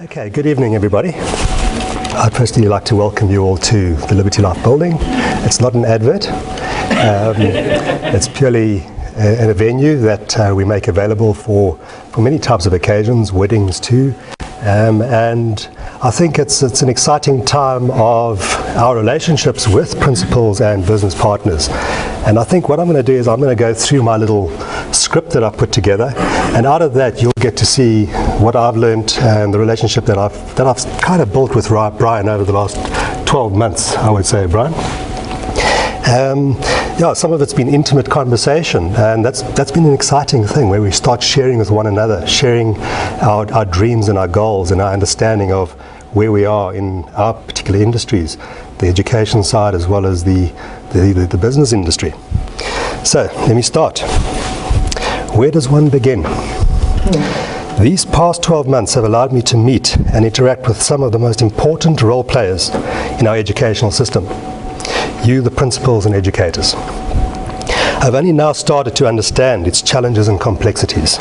Okay, good evening everybody. I'd personally like to welcome you all to the Liberty Life building. It's not an advert, it's purely a venue that we make available for many types of occasions, weddings too, and I think it's an exciting time of our relationships with principals and business partners. And I think what I'm going to do is I'm going to go through my little script that I've put together, and out of that you'll get to see what I've learned and the relationship that I've kind of built with Brian over the last 12 months, I would say, Brian. Yeah, some of it's been intimate conversation, and that's been an exciting thing where we start sharing with one another, sharing our dreams and our goals and our understanding of where we are in our particular industries, the education side as well as the business industry. So let me start. Where does one begin? These past 12 months have allowed me to meet and interact with some of the most important role players in our educational system. You, the principals and educators. I've only now started to understand its challenges and complexities.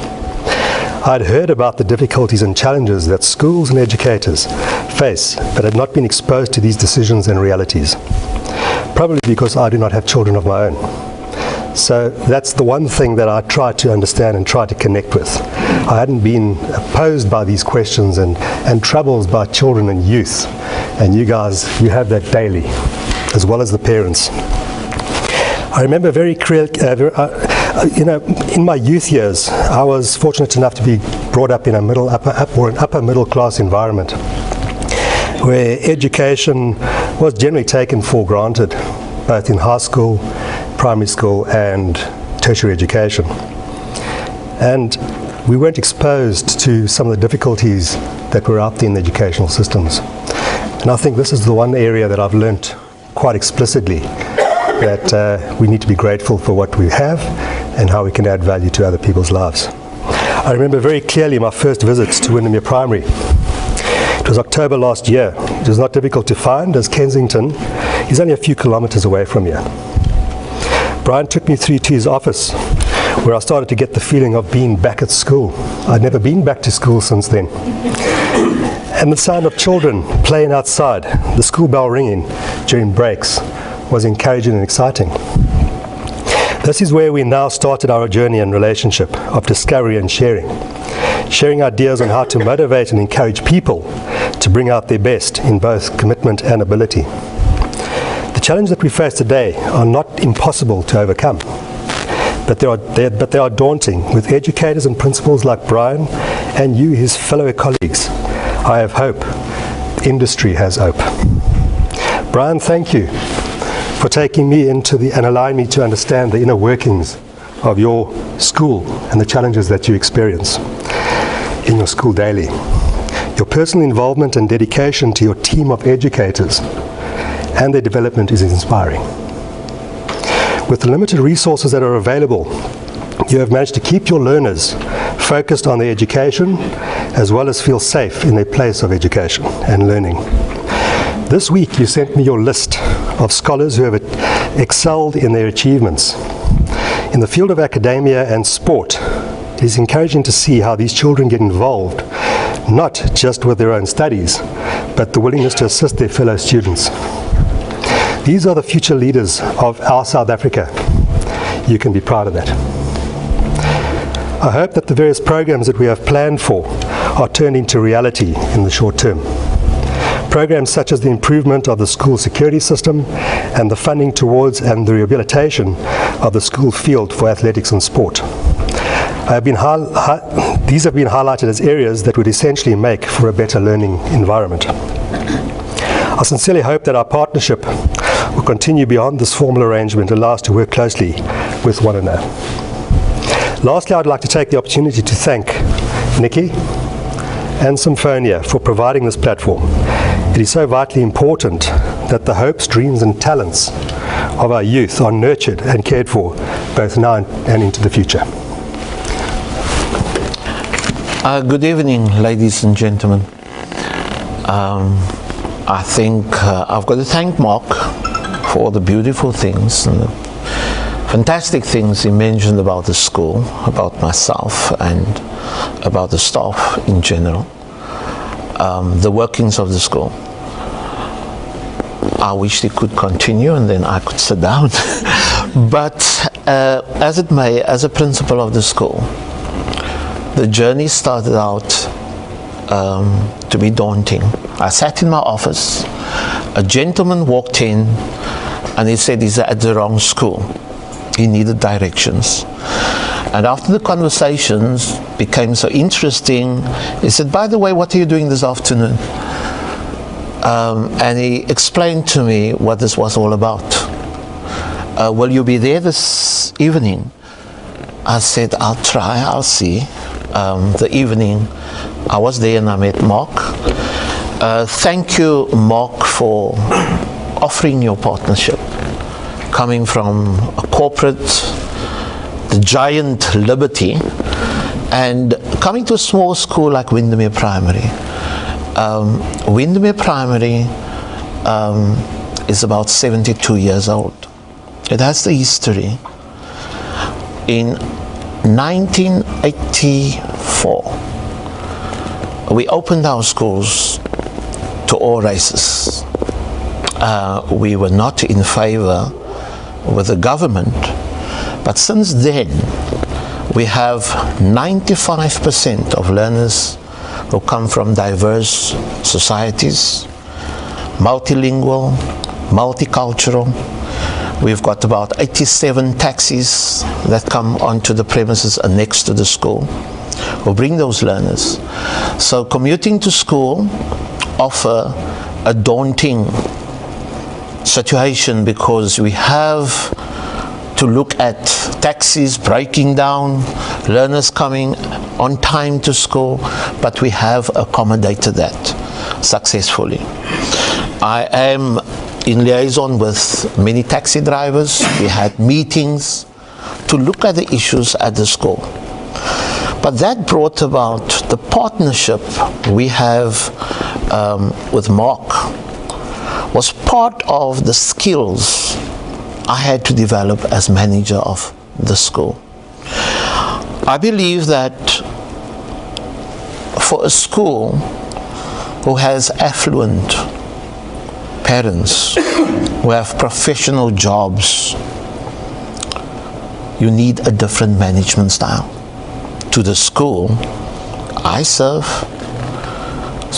I'd heard about the difficulties and challenges that schools and educators face, but had not been exposed to these decisions and realities. Probably because I do not have children of my own. So that's the one thing that I try to understand and try to connect with. I hadn't been posed by these questions and troubles by children and youth. And you guys, you have that daily, as well as the parents. I remember very clearly, in my youth years, I was fortunate enough to be brought up in an upper middle class environment, where education was generally taken for granted, both in high school, primary school and tertiary education. And we weren't exposed to some of the difficulties that were out there in the educational systems. And I think this is the one area that I've learnt quite explicitly, that we need to be grateful for what we have and how we can add value to other people's lives. I remember very clearly my first visits to Windermere Primary. It was October last year. It was not difficult to find, as Kensington is only a few kilometers away from here. Brian took me through to his office, where I started to get the feeling of being back at school. I'd never been back to school since then. And the sound of children playing outside, the school bell ringing during breaks, was encouraging and exciting. This is where we now started our journey and relationship of discovery and sharing ideas on how to motivate and encourage people to bring out their best in both commitment and ability. The challenges that we face today are not impossible to overcome, but they are daunting. With educators and principals like Brian and you, his fellow colleagues, I have hope. Industry has hope. Brian, thank you for taking me into and allowing me to understand the inner workings of your school and the challenges that you experience in your school daily. Your personal involvement and dedication to your team of educators and their development is inspiring. With the limited resources that are available, you have managed to keep your learners focused on their education as well as feel safe in their place of education and learning. This week you sent me your list of scholars who have excelled in their achievements. In the field of academia and sport, it is encouraging to see how these children get involved, not just with their own studies, but the willingness to assist their fellow students. These are the future leaders of our South Africa. You can be proud of that. I hope that the various programs that we have planned for are turned into reality in the short term. Programs such as the improvement of the school security system and the funding towards and the rehabilitation of the school field for athletics and sport. These have been highlighted as areas that would essentially make for a better learning environment. I sincerely hope that our partnership will continue beyond this formal arrangement and allow us to work closely with one another. Lastly, I'd like to take the opportunity to thank Nikki and Symphonia for providing this platform. It is so vitally important that the hopes, dreams and talents of our youth are nurtured and cared for, both now and into the future. Good evening, ladies and gentlemen. I think I've got to thank Mark for all the beautiful things and the fantastic things he mentioned about the school, about myself and about the staff in general. the workings of the school. I wish they could continue and then I could sit down. But as it may, as a principal of the school, the journey started out to be daunting. I sat in my office, a gentleman walked in and he said he's at the wrong school. He needed directions. And after the conversations became so interesting, he said, by the way, what are you doing this afternoon? And he explained to me what this was all about. Will you be there this evening? I said, I'll try, I'll see. The evening, I was there and I met Mark. Thank you, Mark, for offering your partnership. Coming from a corporate, the giant Liberty, and coming to a small school like Windermere Primary. Windermere Primary is about 72 years old. It has the history. In 1984, we opened our schools to all races. We were not in favor with the government, but since then we have 95% of learners who come from diverse societies, multilingual, multicultural. We've got about 87 taxis that come onto the premises and next to the school who bring those learners. So commuting to school offer a daunting situation because we have to look at taxis breaking down, learners coming on time to school, but we have accommodated that successfully. I am in liaison with many taxi drivers. We had meetings to look at the issues at the school. But that brought about the partnership we have with Mark was part of the skills I had to develop as manager of the school. I believe that for a school who has affluent parents, who have professional jobs, you need a different management style. To the school I serve,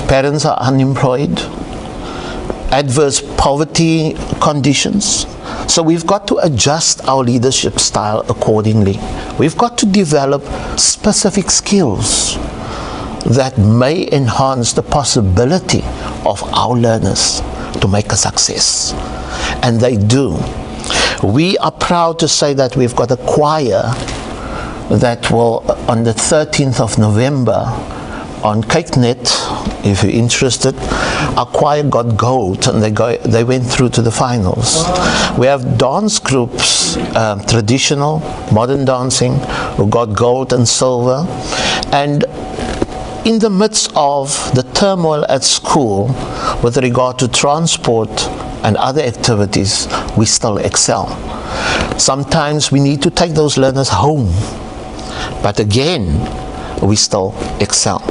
parents are unemployed, adverse poverty conditions. So we've got to adjust our leadership style accordingly. We've got to develop specific skills that may enhance the possibility of our learners to make a success. And they do. We are proud to say that we've got a choir that will, on the 13th of November, on CakeNet, if you're interested, our choir got gold and they went through to the finals. We have dance groups, traditional, modern dancing, who got gold and silver. And in the midst of the turmoil at school with regard to transport and other activities, we still excel. Sometimes we need to take those learners home, but again, we still excel.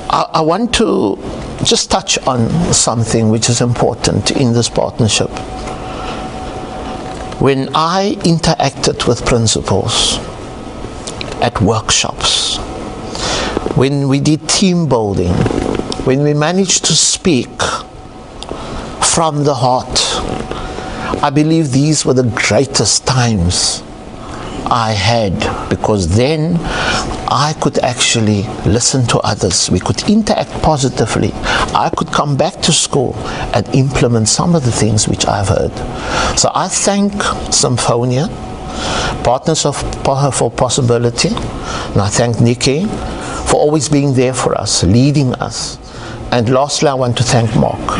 I want to just touch on something which is important in this partnership. When I interacted with principals at workshops, when we did team building, when we managed to speak from the heart, I believe these were the greatest times I had, because then I could actually listen to others. We could interact positively. I could come back to school and implement some of the things which I've heard. So I thank Symphonia, Partners for Possibility, and I thank Nikki for always being there for us, leading us. And lastly, I want to thank Mark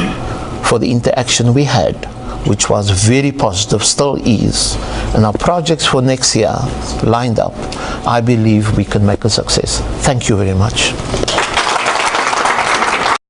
for the interaction we had, which was very positive, still is. And our projects for next year lined up. I believe we can make a success. Thank you very much.